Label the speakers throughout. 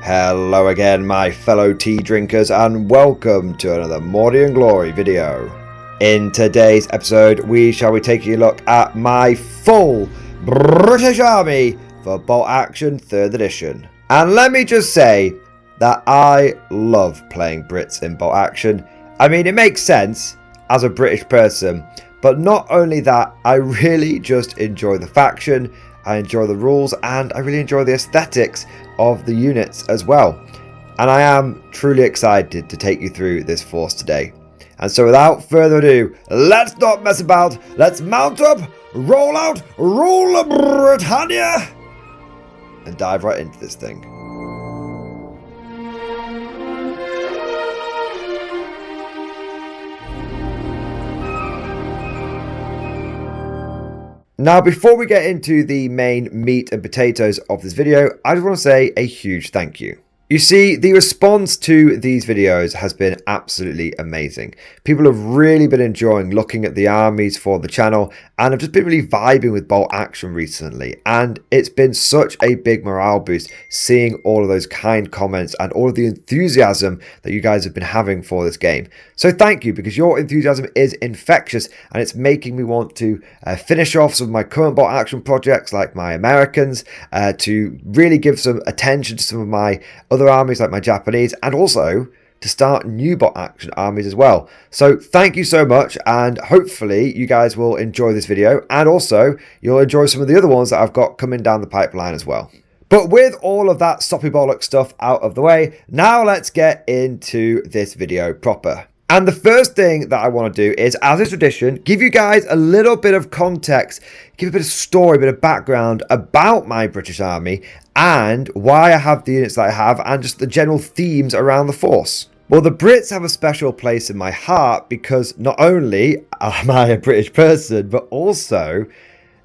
Speaker 1: Hello again, my fellow tea drinkers, and welcome to another Mordian Glory video. In today's episode, we shall be taking a look at my full British Army for Bolt Action 3rd edition. And let me just say that I love playing Brits in Bolt Action. I mean, it makes sense as a British person, but not only that, I really just enjoy the faction, I enjoy the rules, and I really enjoy the aesthetics of the units as well. And I am truly excited to take you through this force today. And so without further ado, let's not mess about, let's mount up, roll out, rule of Britannia, and dive right into this thing. Now, before we get into the main meat and potatoes of this video, I just want to say a huge thank you. You see, the response to these videos has been absolutely amazing. People have really been enjoying looking at the armies for the channel and have just been really vibing with Bolt Action recently. And it's been such a big morale boost seeing all of those kind comments and all of the enthusiasm that you guys have been having for this game. So thank you, because your enthusiasm is infectious and it's making me want to finish off some of my current Bolt Action projects like my Americans, to really give some attention to some of my other armies like my Japanese, and also to start new Bolt Action armies as well. So thank you so much, and hopefully you guys will enjoy this video, and also you'll enjoy some of the other ones that I've got coming down the pipeline as well. But with all of that soppy bollock stuff out of the way, now let's get into this video proper. And the first thing that I want to do is, as is tradition, give you guys a little bit of context, give a bit of story, a bit of background about my British Army and why I have the units that I have and just the general themes around the force. Well, the Brits have a special place in my heart because not only am I a British person, but also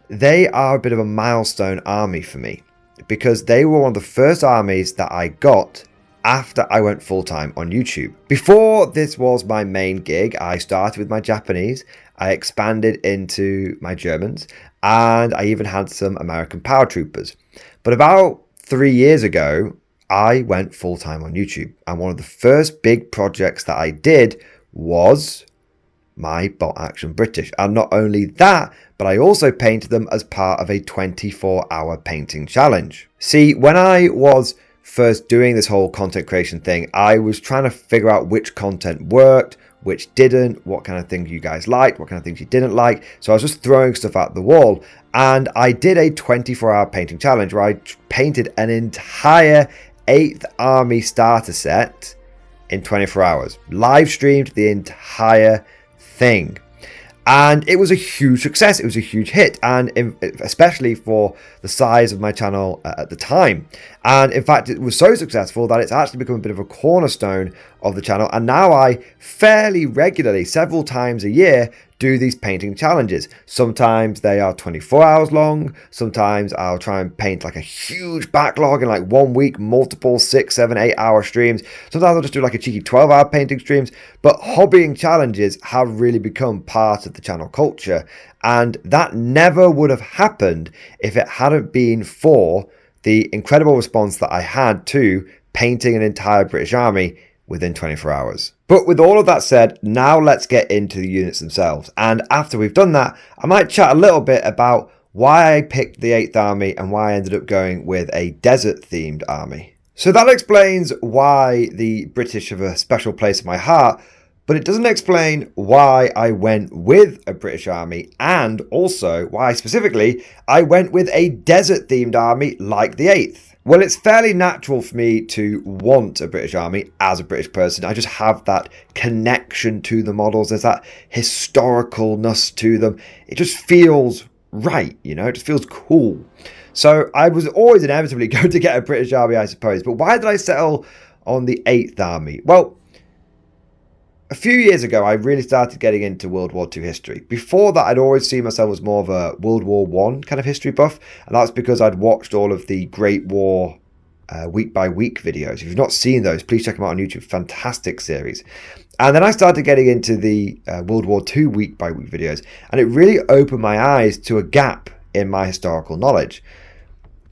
Speaker 1: they are a bit of a milestone army for me, because they were one of the first armies that I got after I went full-time on YouTube. Before this was my main gig, I started with my Japanese, I expanded into my Germans, and I even had some American paratroopers. But about 3 years ago, I went full-time on YouTube, and one of the first big projects that I did was my Bolt Action British. And not only that, but I also painted them as part of a 24-hour painting challenge. See, when I was first doing this whole content creation thing, I was trying to figure out which content worked, which didn't, what kind of things you guys liked, what kind of things you didn't like. So I was just throwing stuff at the wall, and I did a 24-hour painting challenge where I painted an entire 8th Army starter set in 24 hours. Live streamed the entire thing. And it was a huge success. It was a huge hit, and especially for the size of my channel at the time. And in fact, it was so successful that it's actually become a bit of a cornerstone of the channel. And now I fairly regularly, several times a year, do these painting challenges. Sometimes they are 24 hours long. Sometimes I'll try and paint like a huge backlog in like 1 week, multiple 6, 7, 8 hour streams. Sometimes I'll just do like a cheeky 12-hour painting streams. But hobbying challenges have really become part of the channel culture. And that never would have happened if it hadn't been for the incredible response that I had to painting an entire British Army within 24 hours. But with all of that said, now let's get into the units themselves. And after we've done that, I might chat a little bit about why I picked the 8th Army and why I ended up going with a desert-themed army. So that explains why the British have a special place in my heart, but it doesn't explain why I went with a British army, and also why specifically I went with a desert-themed army like the 8th. Well, it's fairly natural for me to want a British army as a British person. I just have that connection to the models. There's that historicalness to them. It just feels right, you know, it just feels cool. So I was always inevitably going to get a British army, I suppose. But why did I settle on the 8th Army? Well, a few years ago, I really started getting into World War II history. Before that, I'd always seen myself as more of a World War I kind of history buff. And that's because I'd watched all of the Great War week by week videos. If you've not seen those, please check them out on YouTube. Fantastic series. And then I started getting into the World War II week by week videos. And it really opened my eyes to a gap in my historical knowledge.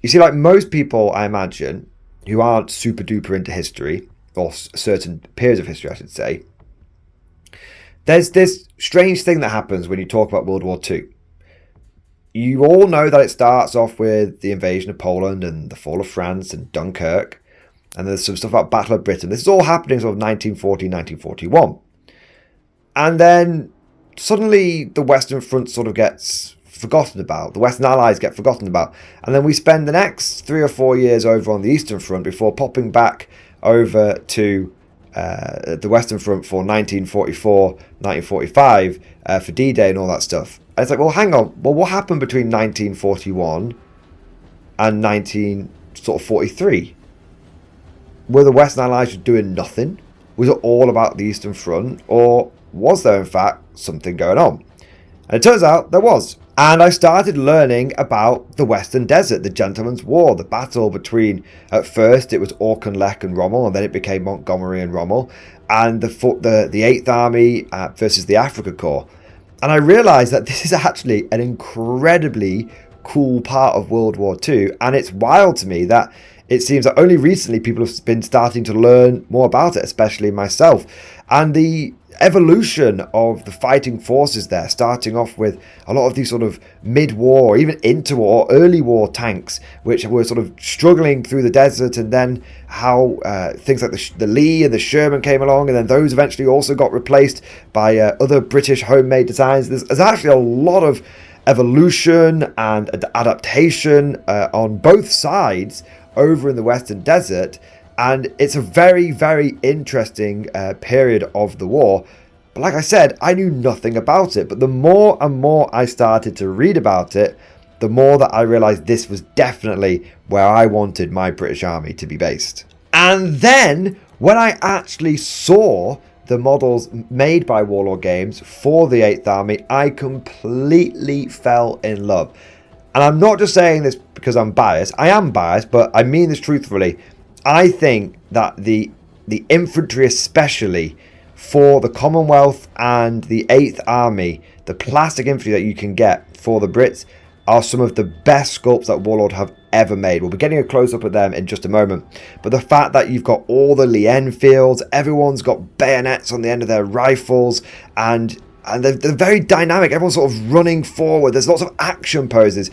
Speaker 1: You see, like most people, I imagine, who aren't super duper into history, or certain periods of history, I should say, there's this strange thing that happens when you talk about World War II. You all know that it starts off with the invasion of Poland and the fall of France and Dunkirk. And there's some stuff about Battle of Britain. This is all happening sort of 1940, 1941. And then suddenly the Western Front sort of gets forgotten about. The Western Allies get forgotten about. And then we spend the next 3 or 4 years over on the Eastern Front before popping back over to the Western Front for 1944, 1945 for D-Day and all that stuff. And it's like, well, hang on. Well, what happened between 1941 and 1943? Were the Western Allies just doing nothing? Was it all about the Eastern Front? Or was there, in fact, something going on? And it turns out there was. And I started learning about the Western Desert, the Gentleman's War, the battle between, at first it was Auchinleck and Rommel, and then it became Montgomery and Rommel, and the 8th Army versus the Afrika Korps. And I realised that this is actually an incredibly cool part of World War II, and it's wild to me that it seems that only recently people have been starting to learn more about it, especially myself. And the evolution of the fighting forces there, starting off with a lot of these sort of mid-war, even interwar, early war tanks, which were sort of struggling through the desert, and then how things like the Lee and the Sherman came along, and then those eventually also got replaced by other British homemade designs. There's actually a lot of evolution and adaptation on both sides over in the Western Desert, and it's a very, very interesting period of the war. But like I said, I knew nothing about it, but the more and more I started to read about it, the more that I realised this was definitely where I wanted my British Army to be based. And then, when I actually saw the models made by Warlord Games for the 8th Army, I completely fell in love. And I'm not just saying this because I'm biased. I am biased, but I mean this truthfully. I think that the infantry, especially for the Commonwealth and the 8th Army, the plastic infantry that you can get for the Brits, are some of the best sculpts that Warlord have ever made. We'll be getting a close-up of them in just a moment. But the fact that you've got all the Lee Enfields, everyone's got bayonets on the end of their rifles, and they're very dynamic. Everyone's sort of running forward. There's lots of action poses.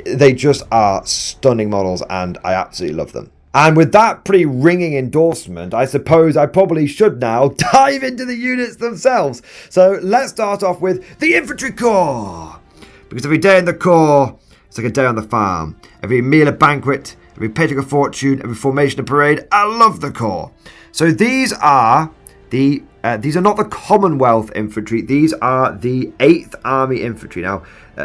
Speaker 1: They just are stunning models, and I absolutely love them. And with that pretty ringing endorsement, I suppose I probably should now dive into the units themselves. So let's start off with the Infantry Corps. Because every day in the Corps, it's like a day on the farm. Every meal a banquet, every paycheck a fortune, every formation a parade. I love the Corps. So these are not the Commonwealth infantry. These are the 8th Army infantry. Now,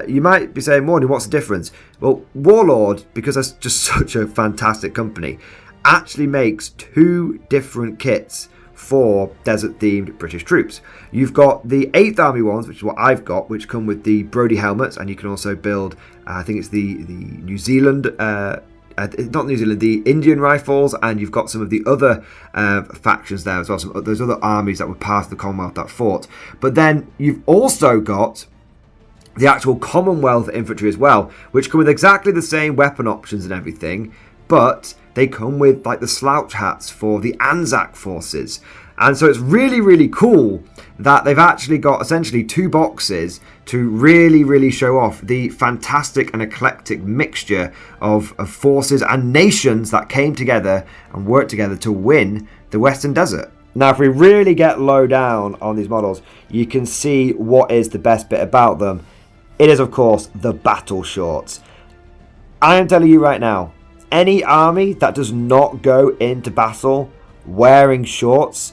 Speaker 1: you might be saying, Mordian, what's the difference? Well, Warlord, because that's just such a fantastic company, actually makes 2 different kits for desert-themed British troops. You've got the 8th Army ones, which is what I've got, which come with the Brodie helmets, and you can also build, I think it's the New Zealand, not New Zealand, the Indian rifles, and you've got some of the other factions there as well, some those other armies that were part of the Commonwealth that fought. But then you've also got the actual Commonwealth infantry as well, which come with exactly the same weapon options and everything, but they come with like the slouch hats for the Anzac forces. And so it's really, really cool that they've actually got essentially 2 boxes to really, really show off the fantastic and eclectic mixture of forces and nations that came together and worked together to win the Western Desert. Now, if we really get low down on these models, you can see what is the best bit about them. It is, of course, the battle shorts. I am telling you right now, any army that does not go into battle wearing shorts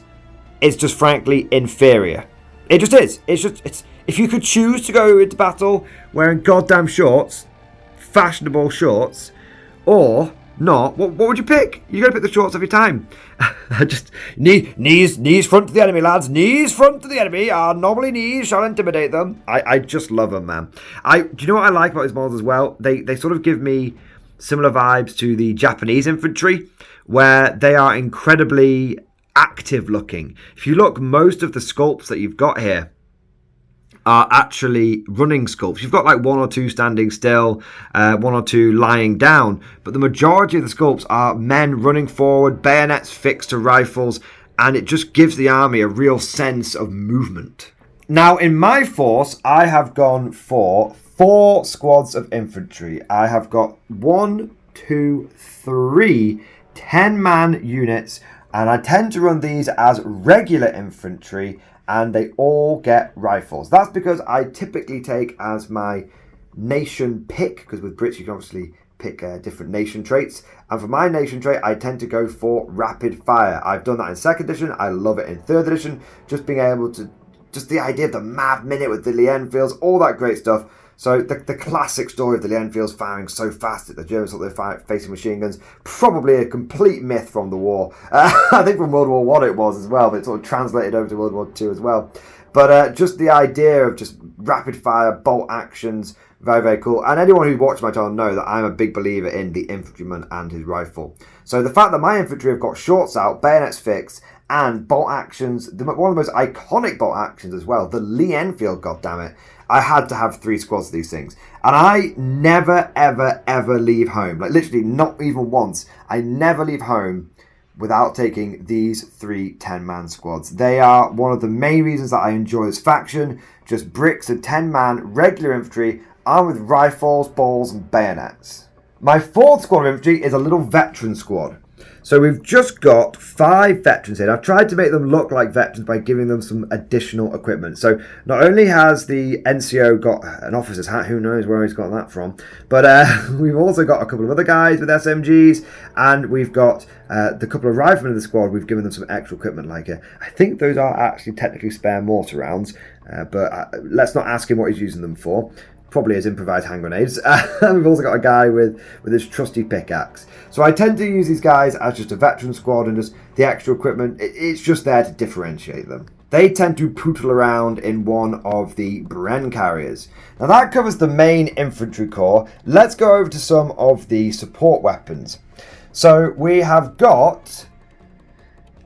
Speaker 1: is just frankly inferior. It just is. It's if you could choose to go into battle wearing goddamn shorts, fashionable shorts, or not, what would you pick? You're going to pick the shorts every time. Just knees front to the enemy, lads. Knees front to the enemy. Our knobbly knees shall intimidate them. I just love them, man. Do you know what I like about these models as well? They sort of give me similar vibes to the Japanese infantry, where they are incredibly active looking. If you look, most of the sculpts that you've got here are actually running sculpts. You've got like 1 or 2 standing still, 1 or 2 lying down, but the majority of the sculpts are men running forward, bayonets fixed to rifles, and it just gives the army a real sense of movement. Now, in my force, I have gone for 4 squads of infantry. I have got 1, 2, 3 10-man units, and I tend to run these as regular infantry, and they all get rifles. That's because I typically take as my nation pick, because with Brits you can obviously pick different nation traits, and for my nation trait I tend to go for rapid fire. I've done that in 2nd edition, I love it in 3rd edition, just being able to, just the idea of the mad minute with the Lee Enfields, all that great stuff. So the classic story of the Lee Enfields firing so fast that the Germans thought they were facing machine guns, probably a complete myth from the war. I think from World War One it was as well, but it sort of translated over to World War Two as well. But just the idea of just rapid fire, bolt actions, very, very cool. And anyone who's watched my channel know that I'm a big believer in the infantryman and his rifle. So the fact that my infantry have got shorts out, bayonets fixed, and bolt actions, one of the most iconic bolt actions as well, the Lee Enfield, goddammit, I had to have 3 squads of these things. And I never, ever, ever leave home. Like literally not even once. I never leave home without taking these 3 10-man squads. They are one of the main reasons that I enjoy this faction. Just bricks and 10-man regular infantry armed with rifles, balls and bayonets. My 4th squad of infantry is a little veteran squad. So we've just got 5 veterans here. I've tried to make them look like veterans by giving them some additional equipment. So not only has the NCO got an officer's hat, who knows where he's got that from, but we've also got a couple of other guys with SMGs, and we've got the couple of riflemen in the squad. We've given them some extra equipment, like I think those are actually technically spare mortar rounds, but let's not ask him what he's using them for. Probably as improvised hand grenades. And we've also got a guy with his trusty pickaxe. So I tend to use these guys as just a veteran squad, and just the extra equipment, it's just there to differentiate them. They tend to pootle around in one of the Bren carriers. Now that covers the main infantry corps. Let's go over to some of the support weapons. So we have got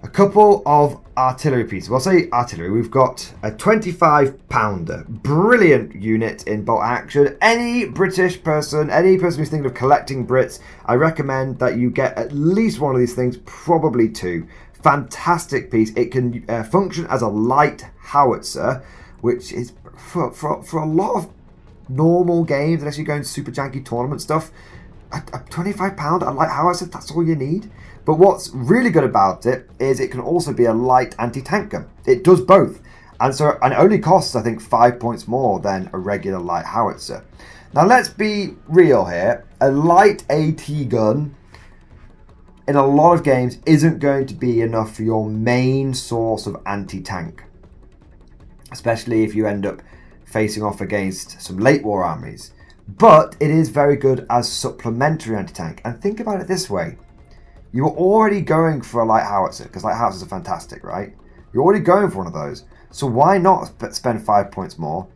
Speaker 1: a couple of artillery pieces. Well, I'll say artillery. We've got a 25 pounder. Brilliant unit in bolt action. Any British person, any person who's thinking of collecting Brits, I recommend that you get at least one of these things, probably 2. Fantastic piece. It can function as a light howitzer, which is for a lot of normal games, unless you're going super janky tournament stuff, a 25 pounder, a light howitzer, that's all you need. But what's really good about it is it can also be a light anti-tank gun. It does both. And it only costs, I think, 5 points more than a regular light howitzer. Now let's be real here. A light AT gun in a lot of games isn't going to be enough for your main source of anti-tank. Especially if you end up facing off against some late war armies. But it is very good as supplementary anti-tank. And think about it this way. You were already going for a light howitzer, because light howitzers are fantastic, right? You're already going for one of those. So why not spend 5 points more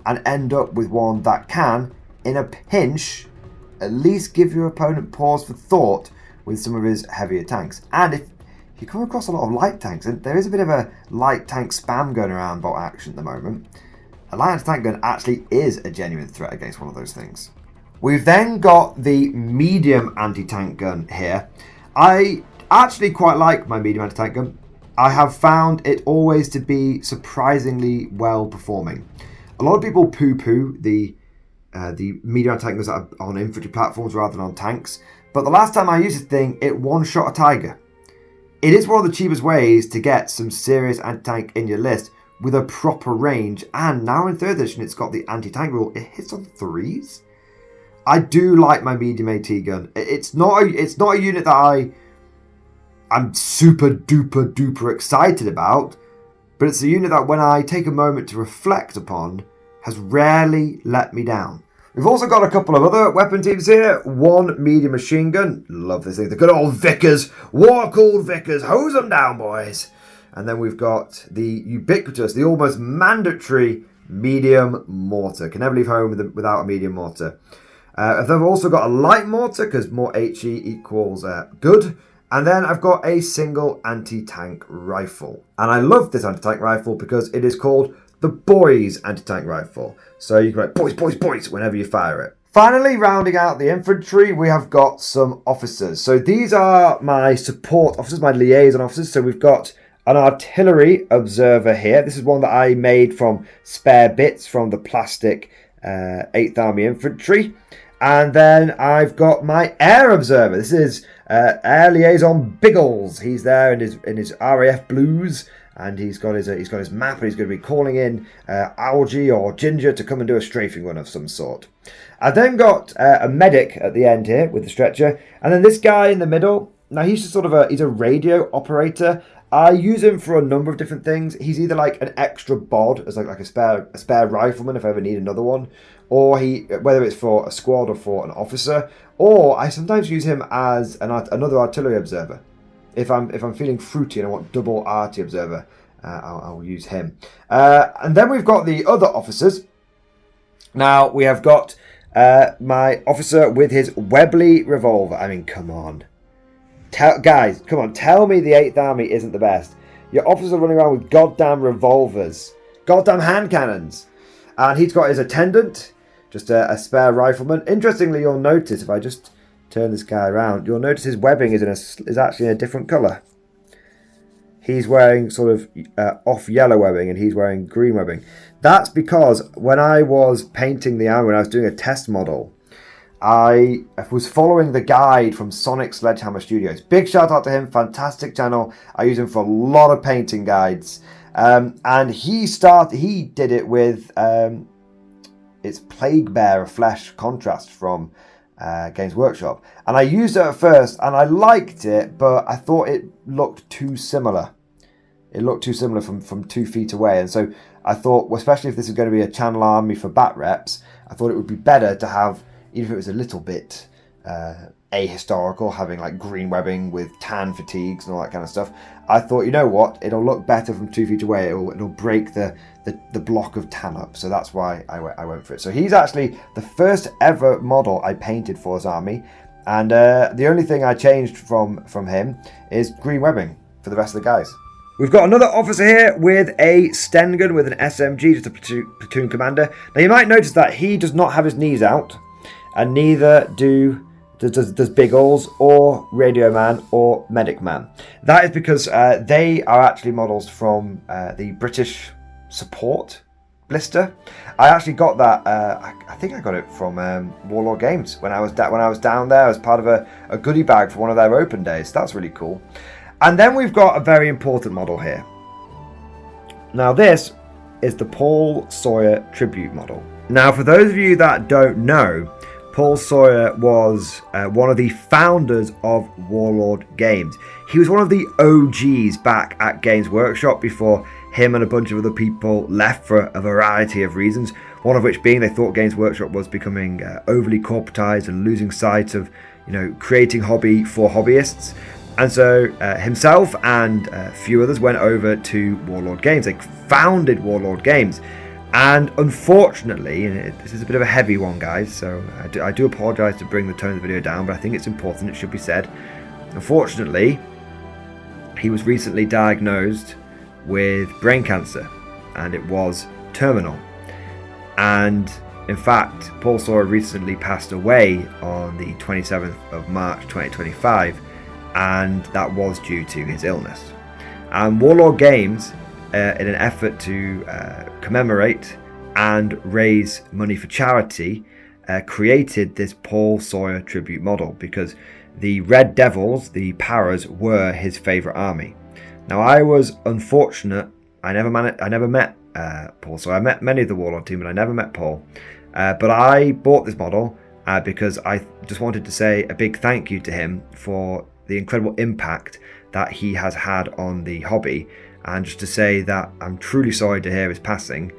Speaker 1: and end up with one that can, in a pinch, at least give your opponent pause for thought with some of his heavier tanks. And if you come across a lot of light tanks, and there is a bit of a light tank spam going around bolt action at the moment, a light anti-tank gun actually is a genuine threat against one of those things. We've then got the medium anti-tank gun here. I actually quite like my medium anti-tank gun. I have found it always to be surprisingly well performing. A lot of people poo-poo the medium anti-tank guns that are on infantry platforms rather than on tanks, but the last time I used this thing, it one-shot a tiger. It is one of the cheapest ways to get some serious anti-tank in your list with a proper range, and now in 3rd edition it's got the anti-tank rule. It hits on 3s. I do like my medium AT gun. It's not a unit that I'm super duper duper excited about, but it's a unit that when I take a moment to reflect upon has rarely let me down. We've also got a couple of other weapon teams here. 1 medium machine gun. Love this thing. The good old Vickers. War-called Vickers. Hose them down, boys. And then we've got the ubiquitous, the almost mandatory medium mortar. Can never leave home without a medium mortar. I've also got a light mortar because more HE equals good. And then I've got a single anti-tank rifle. And I love this anti-tank rifle because it is called the the boys anti-tank rifle. So you can like boys, boys, boys whenever you fire it. Finally, rounding out the infantry, we have got some officers. So these are my support officers, my liaison officers. So we've got an artillery observer here. This is one that I made from spare bits from the plastic 8th Army Infantry. And then I've got my air observer. This is Air Liaison Biggles. He's there in his RAF blues. And he's got his map, and he's going to be calling in Algie or Ginger to come and do a strafing run of some sort. I've then got a medic at the end here with the stretcher, and then this guy in the middle. Now he's just sort of he's a radio operator. I use him for a number of different things. He's either like an extra bod as like a spare rifleman if I ever need another one, or whether it's for a squad or for an officer, or I sometimes use him as another artillery observer. If I'm feeling fruity and I want double arty observer, I'll use him. And then we've got the other officers. Now we have got my officer with his Webley revolver. I mean, come on. Guys, come on. Tell me the 8th Army isn't the best. Your officers are running around with goddamn revolvers. Goddamn hand cannons. And he's got his attendant, just a spare rifleman. Interestingly, you'll notice, if I just turn this guy around, you'll notice his webbing is actually in a different colour. He's wearing sort of off yellow webbing, and he's wearing green webbing. That's because when I was painting the army, when I was doing a test model, I was following the guide from Sonic Sledgehammer Studios. Big shout out to him, fantastic channel. I use him for a lot of painting guides. And he did it with its Plague Bearer Flesh contrast from Games Workshop, and I used it at first and I liked it, but I thought it looked too similar. It looked too similar from 2 feet away, and so I thought, well, especially if this is going to be a channel army for bat reps, I thought it would be better to have, even if it was a little bit ahistorical, having like green webbing with tan fatigues and all that kind of stuff. I thought, you know what, it'll look better from 2 feet away. It'll break the block of tan up. So that's why I went for it. So he's actually the first ever model I painted for his army, and the only thing I changed from him is green webbing for the rest of the guys. We've got another officer here with a Sten gun with an SMG, just a platoon commander. Now you might notice that he does not have his knees out, and neither does Biggles or Radio Man or Medic Man. That is because they are actually models from the British support blister. I actually got that. I think I got it from Warlord Games when I was down there as part of a goodie bag for one of their open days. That's really cool. And then we've got a very important model here. Now this is the Paul Sawyer tribute model. Now for those of you that don't know, Paul Sawyer was one of the founders of Warlord Games. He was one of the OGs back at Games Workshop before him and a bunch of other people left for a variety of reasons. One of which being they thought Games Workshop was becoming overly corporatized and losing sight of, creating hobby for hobbyists. And so himself and a few others went over to Warlord Games. They founded Warlord Games. And unfortunately, and this is a bit of a heavy one, guys, so I do apologise to bring the tone of the video down, but I think it's important, it should be said. Unfortunately, he was recently diagnosed with brain cancer, and it was terminal. And in fact, Paul Sawyer recently passed away on the 27th of March 2025, and that was due to his illness. And Warlord Games, in an effort to commemorate and raise money for charity, created this Paul Sawyer tribute model because the Red Devils, the Paras, were his favourite army. Now I was unfortunate. I never met Paul Sawyer. I met many of the Warlord team, but I never met Paul. But I bought this model because I just wanted to say a big thank you to him for the incredible impact that he has had on the hobby, and just to say that I'm truly sorry to hear his passing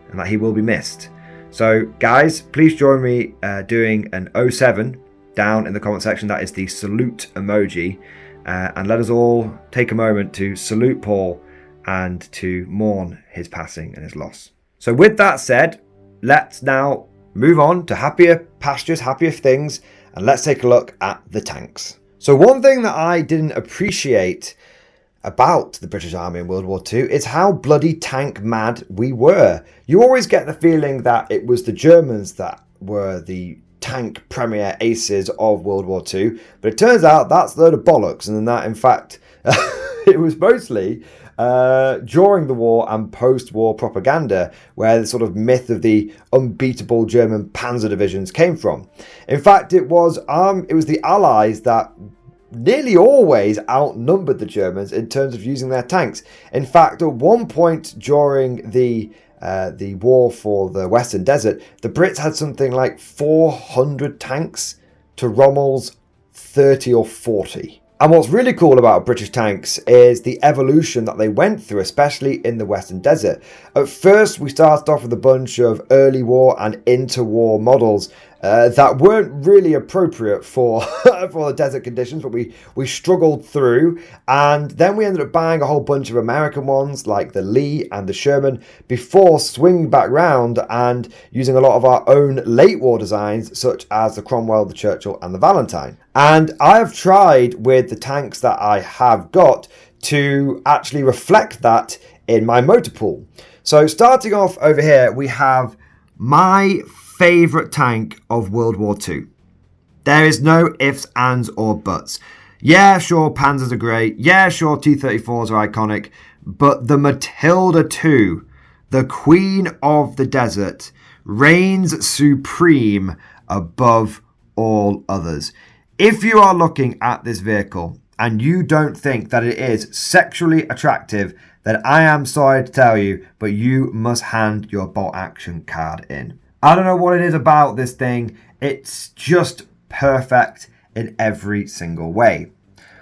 Speaker 1: and that he will be missed. So guys, please join me doing an 07 down in the comment section. That is the salute emoji, and let us all take a moment to salute Paul and to mourn his passing and his loss. So with that said, let's now move on to happier pastures, happier things, and let's take a look at the tanks. So one thing that I didn't appreciate about the British Army in World War II is how bloody tank mad we were. You always get the feeling that it was the Germans that were the tank premier aces of World War II, but it turns out that's a load of bollocks, and that in fact it was mostly during the war and post-war propaganda where the sort of myth of the unbeatable German panzer divisions came from. In fact, it was the Allies that nearly always outnumbered the Germans in terms of using their tanks. In fact, at one point during the war for the Western Desert, the Brits had something like 400 tanks to Rommel's 30 or 40. And what's really cool about British tanks is the evolution that they went through, especially in the Western Desert. At first, we started off with a bunch of early war and interwar models that weren't really appropriate for for the desert conditions, but we struggled through, and then we ended up buying a whole bunch of American ones like the Lee and the Sherman before swinging back round and using a lot of our own late war designs such as the Cromwell, the Churchill and the Valentine. And I have tried with the tanks that I have got to actually reflect that in my motor pool. So starting off over here, we have my favourite tank of World War II. There is no ifs, ands or buts. Yeah, sure, Panzers are great. Yeah, sure, T-34s are iconic. But the Matilda II, the Queen of the Desert, reigns supreme above all others. If you are looking at this vehicle and you don't think that it is sexually attractive, then I am sorry to tell you, but you must hand your bolt action card in. I don't know what it is about this thing. It's just perfect in every single way.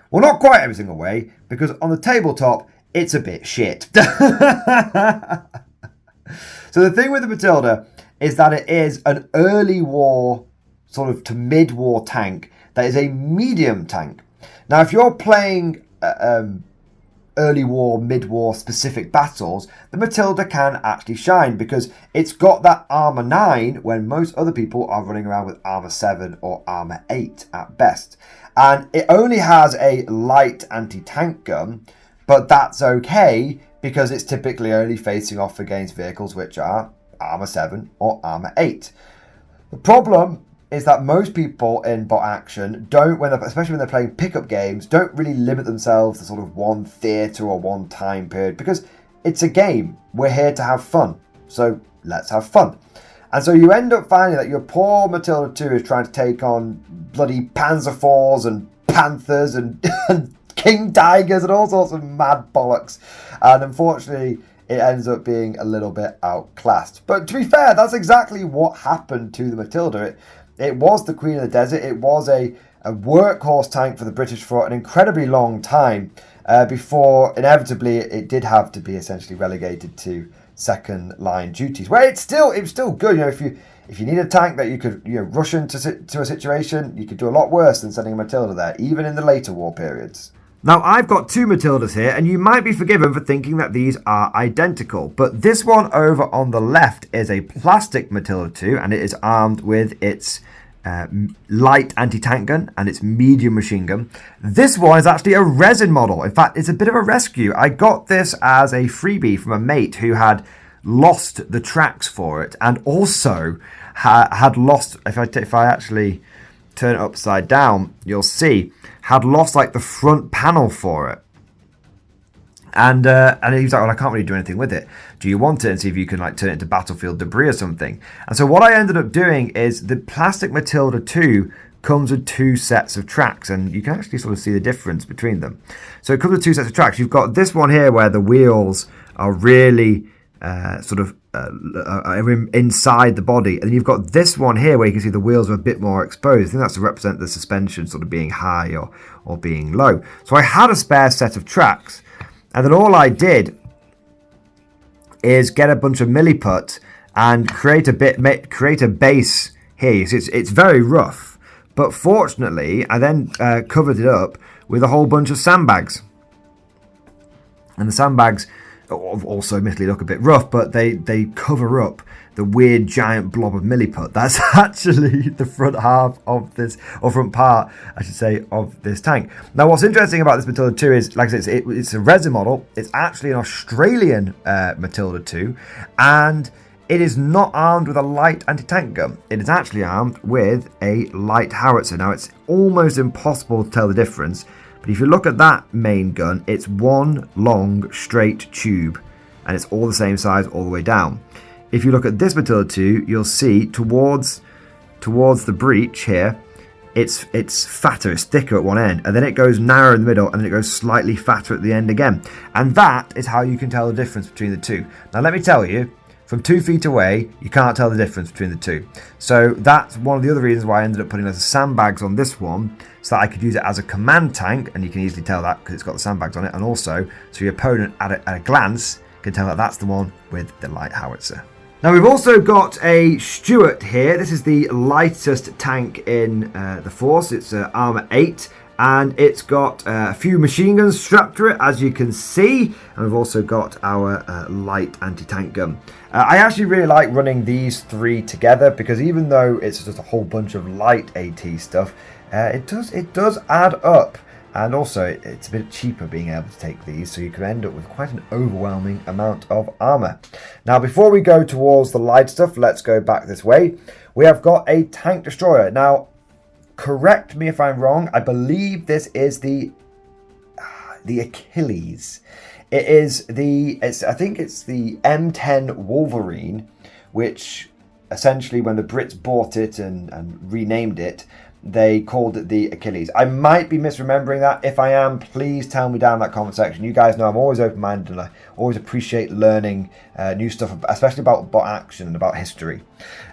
Speaker 1: Well, not quite every single way, because on the tabletop, it's a bit shit. So the thing with the Matilda is that it is an early war, sort of to mid-war tank that is a medium tank. Now, if you're playing early war, mid-war specific battles, the Matilda can actually shine because it's got that armor 9 when most other people are running around with armor 7 or armor 8 at best. And it only has a light anti-tank gun, but that's okay because it's typically only facing off against vehicles which are armor 7 or armor 8. The problem is that most people in bot action don't, especially when they're playing pickup games, don't really limit themselves to sort of one theatre or one time period because it's a game. We're here to have fun, so let's have fun. And so you end up finding that your poor Matilda 2 is trying to take on bloody Panzer IVs and Panthers and King Tigers and all sorts of mad bollocks. And unfortunately, it ends up being a little bit outclassed. But to be fair, that's exactly what happened to the Matilda. It was the Queen of the Desert. It was a workhorse tank for the British for an incredibly long time before inevitably it did have to be essentially relegated to second line duties. Where it was still good. You know, if you need a tank that you could rush into a situation, you could do a lot worse than sending a Matilda there, even in the later war periods. Now, I've got two Matildas here, and you might be forgiven for thinking that these are identical, but this one over on the left is a plastic Matilda 2, and it is armed with its light anti-tank gun and its medium machine gun. This one is actually a resin model. In fact, it's a bit of a rescue. I got this as a freebie from a mate who had lost the tracks for it, and also had lost, if I actually turn it upside down, you'll see, had lost like the front panel for it. And he was like, well, I can't really do anything with it. Do you want it? And see if you can like turn it into battlefield debris or something. And so what I ended up doing is the plastic Matilda 2 comes with two sets of tracks, and you can actually sort of see the difference between them. So it comes with two sets of tracks. You've got this one here where the wheels are really inside the body, and then you've got this one here where you can see the wheels are a bit more exposed. I think that's to represent the suspension sort of being high or being low. So I had a spare set of tracks, and then all I did is get a bunch of milliput and create a base here. So it's very rough, but fortunately I then covered it up with a whole bunch of sandbags, and the sandbags also admittedly look a bit rough, but they cover up the weird giant blob of milliput. That's actually the front half of this, or front part, I should say, of this tank. Now, what's interesting about this Matilda 2 is, like I said, it's a resin model. It's actually an Australian Matilda 2, and it is not armed with a light anti-tank gun. It is actually armed with a light howitzer. Now, it's almost impossible to tell the difference, but if you look at that main gun, it's one long, straight tube, and it's all the same size all the way down. If you look at this Matilda 2, you'll see towards the breech here, it's fatter, it's thicker at one end, and then it goes narrower in the middle, and then it goes slightly fatter at the end again. And that is how you can tell the difference between the two. Now, let me tell you, from 2 feet away, you can't tell the difference between the two. So that's one of the other reasons why I ended up putting lots of sandbags on this one, so that I could use it as a command tank, and you can easily tell that because it's got the sandbags on it, and also so your opponent at a glance can tell that that's the one with the light howitzer. Now, we've also got a Stuart here. This is the lightest tank in the force. It's armor 8, and it's got a few machine guns strapped to it, as you can see, and we've also got our light anti-tank gun. I actually really like running these 3 together, because even though it's just a whole bunch of light AT stuff, it does add up. And also, it's a bit cheaper being able to take these, so you can end up with quite an overwhelming amount of armor. Now, before we go towards the light stuff, let's go back this way. We have got a tank destroyer. Now, correct me if I'm wrong. I believe this is the Achilles. I think it's the M10 Wolverine, which essentially, when the Brits bought it and renamed it, they called it the Achilles. I might be misremembering that. If I am, please tell me down in that comment section. You guys know I'm always open-minded, and I always appreciate learning new stuff, especially about bot action and about history.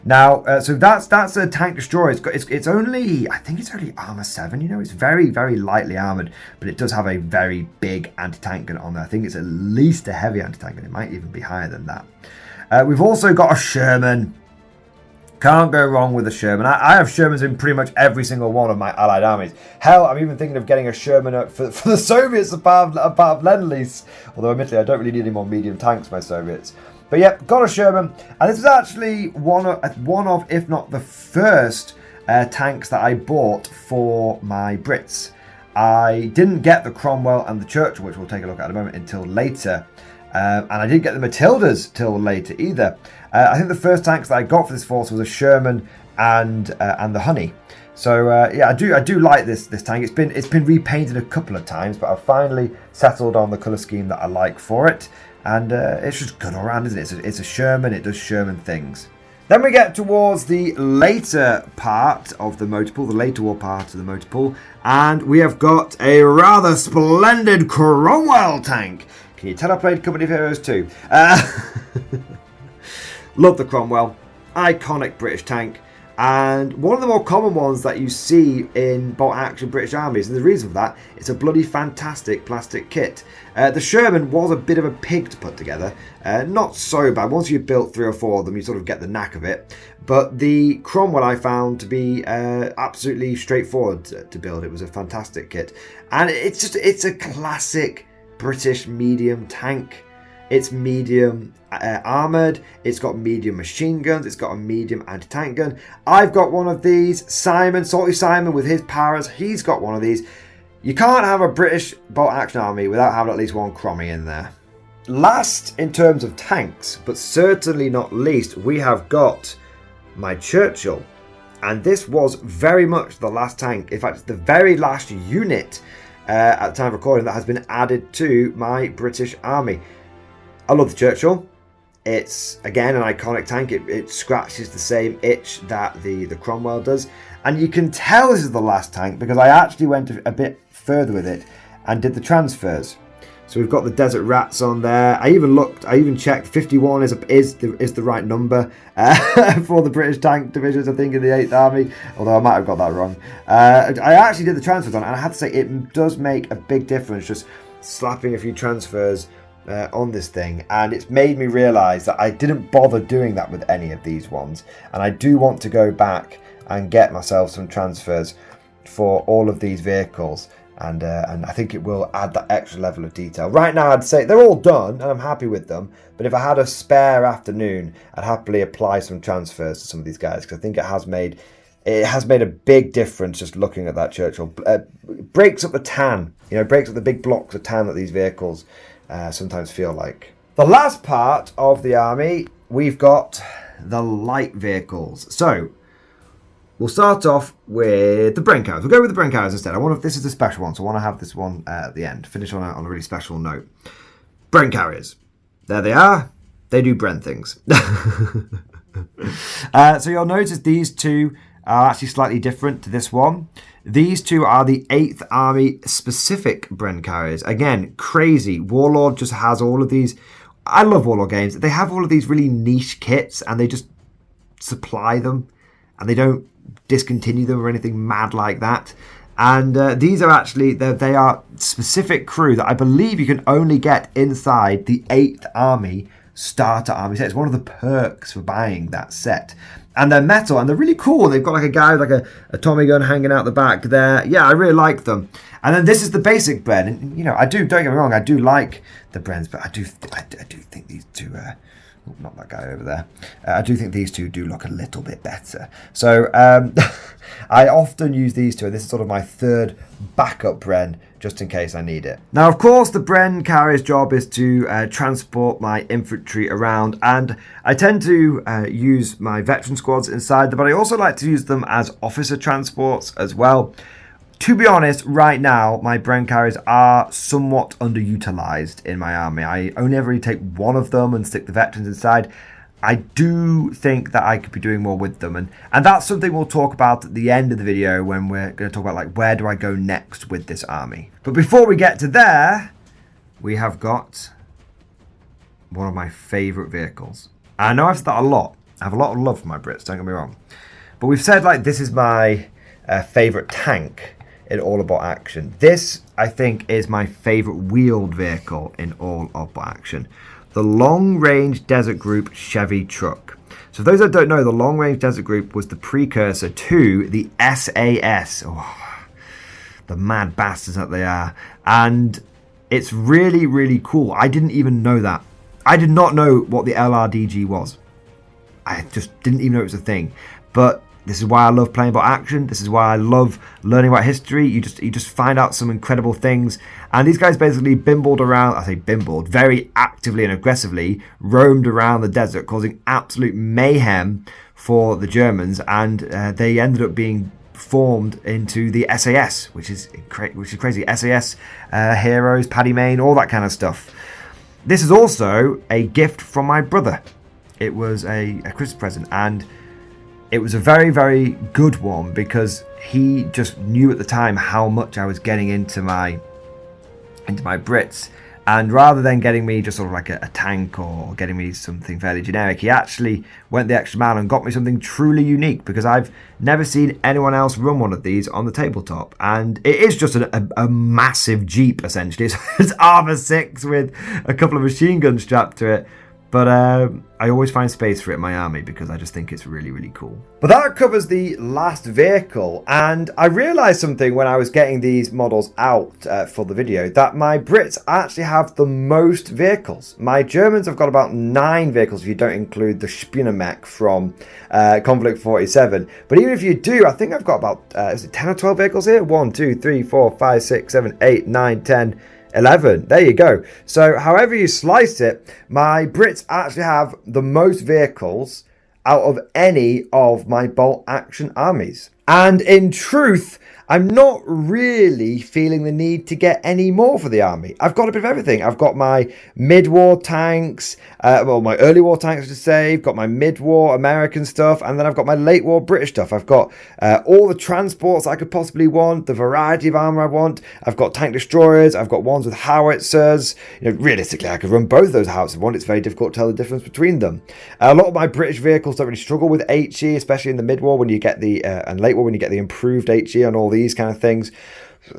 Speaker 1: Now, so that's a tank destroyer. It's only, I think it's only armor 7. You know, it's very, very lightly armored, but it does have a very big anti-tank gun on there. I think it's at least a heavy anti-tank gun. It might even be higher than that. We've also got a Sherman. Can't go wrong with a Sherman. I have Shermans in pretty much every single one of my allied armies. Hell, I'm even thinking of getting a Sherman for the Soviets as part of Lend-Lease. Although, admittedly, I don't really need any more medium tanks, my Soviets. But yep, got a Sherman. And this is actually one of, if not the first, tanks that I bought for my Brits. I didn't get the Cromwell and the Churchill, which we'll take a look at in a moment, until later. And I didn't get the Matildas till later either. I think the first tanks that I got for this force was a Sherman and the Honey. So yeah, I do like this tank. It's been repainted a couple of times, but I've finally settled on the colour scheme that I like for it, and it's just good all around, isn't it? It's a Sherman. It does Sherman things. Then we get towards the later part of the motor pool, the later war part of the motor pool, and we have got a rather splendid Cromwell tank. Can you tell I played Company of Heroes 2? Love the Cromwell. Iconic British tank. And one of the more common ones that you see in bolt action British armies. And the reason for that, it's a bloody fantastic plastic kit. The Sherman was a bit of a pig to put together. Not so bad. Once you've built 3 or 4 of them, you sort of get the knack of it. But the Cromwell I found to be absolutely straightforward to build. It was a fantastic kit. And it's a classic British medium tank. It's medium armoured, it's got medium machine guns, it's got a medium anti-tank gun. I've got one of these. Salty Simon with his powers, he's got one of these. You can't have a British bolt action army without having at least one Crommy in there. Last in terms of tanks, but certainly not least, we have got my Churchill. And this was very much the last tank, in fact it's the very last unit at the time of recording that has been added to my British army. I love the Churchill. It's, again, an iconic tank. It scratches the same itch that the Cromwell does. And you can tell this is the last tank because I actually went a bit further with it and did the transfers. So we've got the Desert Rats on there. I even checked 51 is the right number for the British tank divisions, I think, in the 8th Army. Although I might have got that wrong. I actually did the transfers on it, and I have to say it does make a big difference just slapping a few transfers on this thing, and it's made me realise that I didn't bother doing that with any of these ones, and I do want to go back and get myself some transfers for all of these vehicles. And I think it will add that extra level of detail. Right now, I'd say they're all done, and I'm happy with them. But if I had a spare afternoon, I'd happily apply some transfers to some of these guys, because I think it has made a big difference just looking at that Churchill. Breaks up the tan, breaks up the big blocks of tan that these vehicles sometimes feel like. The last part of the army, we've got the light vehicles. So we'll start off with the Bren carriers. We'll go with the Bren carriers instead. This is a special one, so I want to have this one at the end. Finish on a really special note. Bren carriers. There they are. They do Bren things. So you'll notice these two are actually slightly different to this one. These two are the 8th Army specific Bren carriers. Again, crazy. Warlord just has all of these. I love Warlord games. They have all of these really niche kits, and they just supply them, and they don't discontinue them or anything mad like that. And these are actually, they are specific crew that I believe you can only get inside the 8th Army starter army set. It's one of the perks for buying that set. And they're metal, and they're really cool. They've got like a guy with like a Tommy gun hanging out the back there. Yeah, I really like them. And then this is the basic Bren. And, don't get me wrong, I do like the Brens, but I do think these two, not that guy over there. I do think these two do look a little bit better. So I often use these two, and this is sort of my third backup Bren, just in case I need it. Now, of course, the Bren carrier's job is to transport my infantry around, and I tend to use my veteran squads inside them, but I also like to use them as officer transports as well. To be honest, right now, my Bren carriers are somewhat underutilized in my army. I only ever really take one of them and stick the veterans inside. I do think that I could be doing more with them. And that's something we'll talk about at the end of the video, when we're going to talk about, like, where do I go next with this army. But before we get to there, we have got one of my favorite vehicles. I know I've said that a lot. I have a lot of love for my Brits, don't get me wrong. But we've said, like, this is my favorite tank in all of bot action. This, I think, is my favorite wheeled vehicle in all of bot action. The Long Range Desert Group Chevy truck. So for those that don't know, the Long Range Desert Group was the precursor to the SAS. Oh, the mad bastards that they are. And it's really, really cool. I didn't even know that. I did not know what the LRDG was. I just didn't even know it was a thing. But this is why I love playing bot action. This is why I love learning about history. You just find out some incredible things. And these guys basically bimbled around. I say bimbled, very actively and aggressively roamed around the desert, causing absolute mayhem for the Germans. And they ended up being formed into the SAS, which is crazy. SAS heroes, Paddy Mayne, all that kind of stuff. This is also a gift from my brother. It was a Christmas present, and it was a very, very good one, because he just knew at the time how much I was getting into my Brits. And rather than getting me just sort of like a tank or getting me something fairly generic, he actually went the extra mile and got me something truly unique, because I've never seen anyone else run one of these on the tabletop. And it is just a massive Jeep, essentially. It's Armor 6 with a couple of machine guns strapped to it. But I always find space for it in my army, because I just think it's really, really cool. But that covers the last vehicle. And I realised something when I was getting these models out for the video, that my Brits actually have the most vehicles. My Germans have got about 9 vehicles, if you don't include the Spinnermech from Conflict 47. But even if you do, I think I've got about is it 10 or 12 vehicles here? 1, 2, 3, 4, 5, 6, 7, 8, 9, 10... 11. There you go. So however you slice it, my Brits actually have the most vehicles out of any of my bolt action armies. And in truth, I'm not really feeling the need to get any more for the army. I've got a bit of everything. I've got my mid-war tanks, my early war tanks, I should say. I've got my mid-war American stuff, and then I've got my late-war British stuff. I've got all the transports I could possibly want, the variety of armour I want. I've got tank destroyers. I've got ones with howitzers. Realistically, I could run both of those howitzers if I want. It's very difficult to tell the difference between them. A lot of my British vehicles don't really struggle with HE, especially in the mid-war when you get the and late war when you get the improved HE on all these kind of things.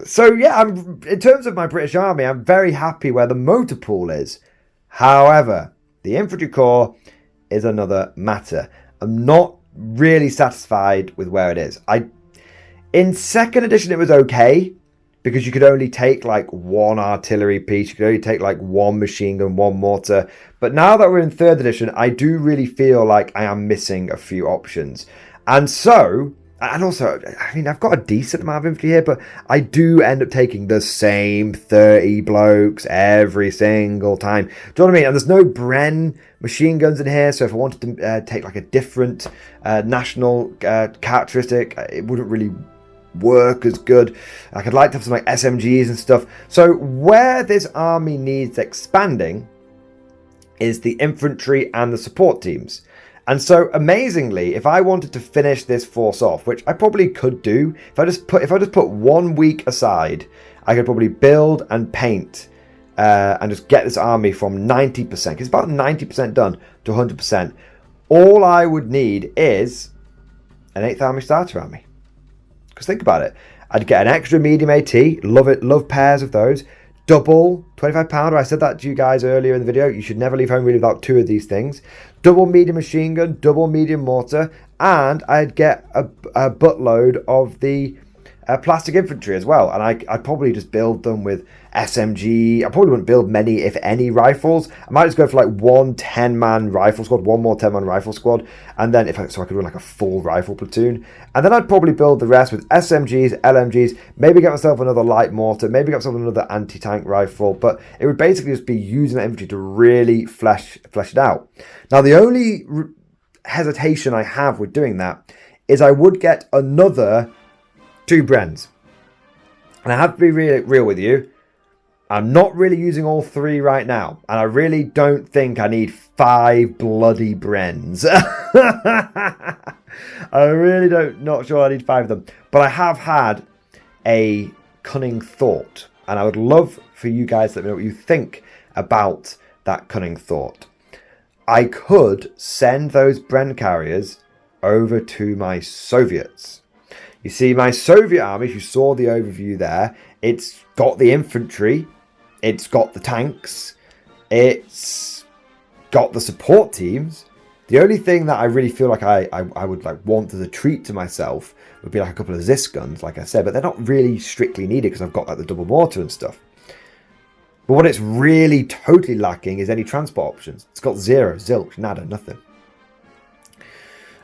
Speaker 1: So yeah, in terms of my British army, I'm very happy where the motor pool is. However, the infantry corps is another matter. I'm not really satisfied with where it is. In second edition it was okay, because you could only take like one artillery piece, you could only take like one machine gun, one mortar. But now that we're in 3rd edition, I do really feel like I am missing a few options. And so, and also, I mean, I've got a decent amount of infantry here, but I do end up taking the same 30 blokes every single time. Do you know what I mean? And there's no Bren machine guns in here, so if I wanted to take like a different national characteristic, it wouldn't really work as good. Like, I'd like to have some like SMGs and stuff. So where this army needs expanding is the infantry and the support teams. And so amazingly, if I wanted to finish this force off, which I probably could do, if I just put 1 week aside, I could probably build and paint and just get this army from 90%, it's about 90% done, to 100%. All I would need is an 8th Army starter army. Because think about it, I'd get an extra medium AT, love pairs of those, double 25 pounder. I said that to you guys earlier in the video. You should never leave home really without 2 of these things. Double medium machine gun, double medium mortar, and I'd get a buttload of the plastic infantry as well. And I'd probably just build them with SMG. I probably wouldn't build many, if any, rifles. I might just go for like one 10-man rifle squad, one more 10-man rifle squad, and then so I could run like a full rifle platoon. And then I'd probably build the rest with SMGs, LMGs, maybe get myself another light mortar, maybe get myself another anti-tank rifle. But it would basically just be using that infantry to really flesh it out. Now, the only hesitation I have with doing that is I would get another 2 Brens. And I have to be really real with you. I'm not really using all 3 right now. And I really don't think I need 5 bloody Brens. I really not sure I need 5 of them. But I have had a cunning thought. And I would love for you guys to let me know what you think about that cunning thought. I could send those Bren carriers over to my Soviets. You see, my Soviet army, if you saw the overview there, it's got the infantry, it's got the tanks, it's got the support teams. The only thing that I really feel like I would like want as a treat to myself would be like a couple of Zis guns, like I said, but they're not really strictly needed because I've got like the double mortar and stuff. But what it's really totally lacking is any transport options. It's got 0, zilch, nada, nothing.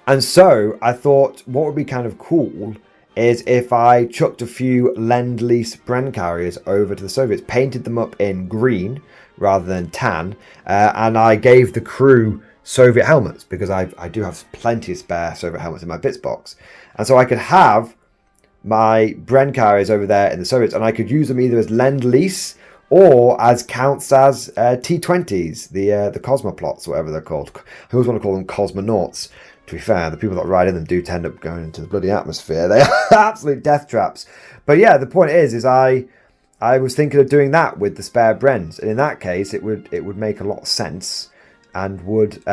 Speaker 1: And so I thought what would be kind of cool is if I chucked a few Lend-Lease Bren carriers over to the Soviets, painted them up in green rather than tan, and I gave the crew Soviet helmets because I do have plenty of spare Soviet helmets in my bits box. And so I could have my Bren carriers over there in the Soviets, and I could use them either as Lend-Lease or as counts as T-20s, the Cosmoplots, whatever they're called. I always want to call them cosmonauts. To be fair, the people that ride in them do tend up going into the bloody atmosphere. They are absolute death traps. But yeah, the point is I was thinking of doing that with the spare Brens, and in that case, it would make a lot of sense, and would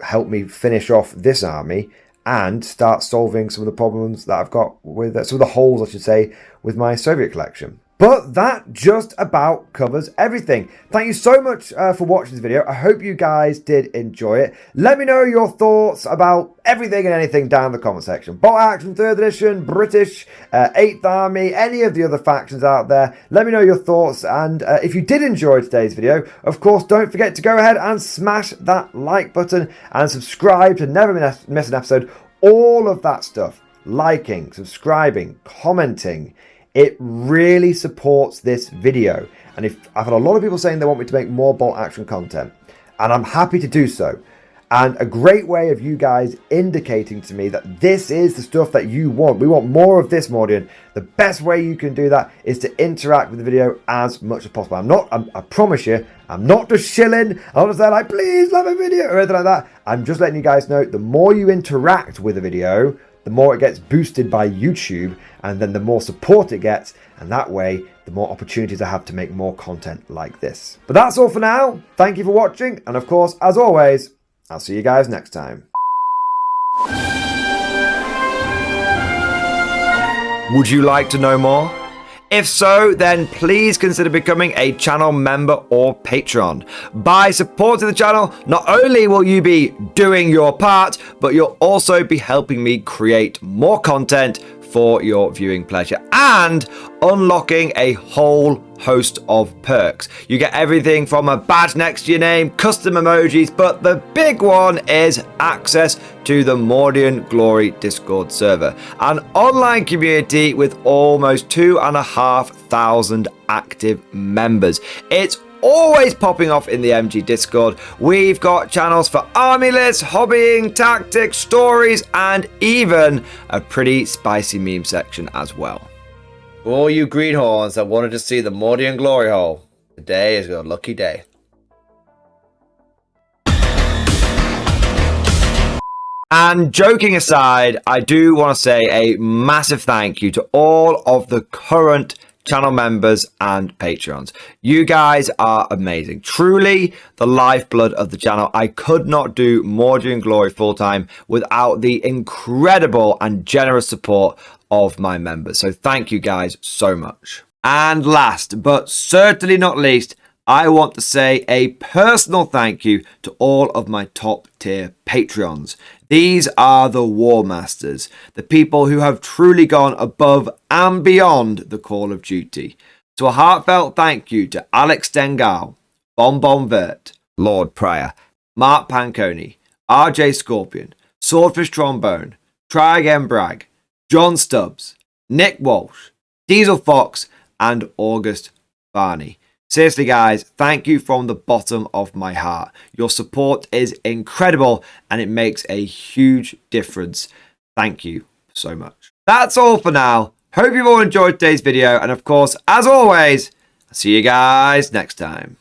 Speaker 1: help me finish off this army and start solving some of the problems that I've got with some of the holes, I should say, with my Soviet collection. But that just about covers everything. Thank you so much for watching this video. I hope you guys did enjoy it. Let me know your thoughts about everything and anything down in the comment section. Bolt Action, 3rd edition, British, 8th Army, any of the other factions out there. Let me know your thoughts. And if you did enjoy today's video, of course, don't forget to go ahead and smash that like button and subscribe to never miss an episode. All of that stuff, liking, subscribing, commenting, it really supports this video. And if I've had a lot of people saying they want me to make more Bolt Action content, and I'm happy to do so. And a great way of you guys indicating to me that this is the stuff that you want. We want more of this, Mordian. The best way you can do that is to interact with the video as much as possible. I promise you, I'm not just shilling. I'm not saying like, please love a video or anything like that. I'm just letting you guys know, the more you interact with the video, the more it gets boosted by YouTube, and then the more support it gets, and that way the more opportunities I have to make more content like this. But that's all for now. Thank you for watching, and of course, as always, I'll see you guys next time. Would you like to know more? If so, then please consider becoming a channel member or patron. By supporting the channel, not only will you be doing your part, but you'll also be helping me create more content for your viewing pleasure and unlocking a whole host of perks. You get everything from a badge next to your name, custom emojis, but the big one is access to the Mordian Glory Discord server, an online community with almost 2,500 active members. It's always popping off in the MG Discord. We've got channels for army lists, hobbying, tactics, stories, and even a pretty spicy meme section as well. For all you greenhorns that wanted to see the Mordian glory hole, today is your lucky day. And joking aside, I do want to say a massive thank you to all of the current channel members and patrons. You guys are amazing. Truly the lifeblood of the channel. I could not do Mordian Glory full time without the incredible and generous support of my members. So thank you guys so much. And last but certainly not least, I want to say a personal thank you to all of my top tier Patreons. These are the War Masters, the people who have truly gone above and beyond the call of duty. So a heartfelt thank you to Alex Dengal, Bon Vert, Lord Pryor, Mark Panconi, RJ Scorpion, Swordfish Trombone, Try Again Bragg, John Stubbs, Nick Walsh, Diesel Fox, and August Barney. Seriously, guys, thank you from the bottom of my heart. Your support is incredible and it makes a huge difference. Thank you so much. That's all for now. Hope you've all enjoyed today's video. And of course, as always, I'll see you guys next time.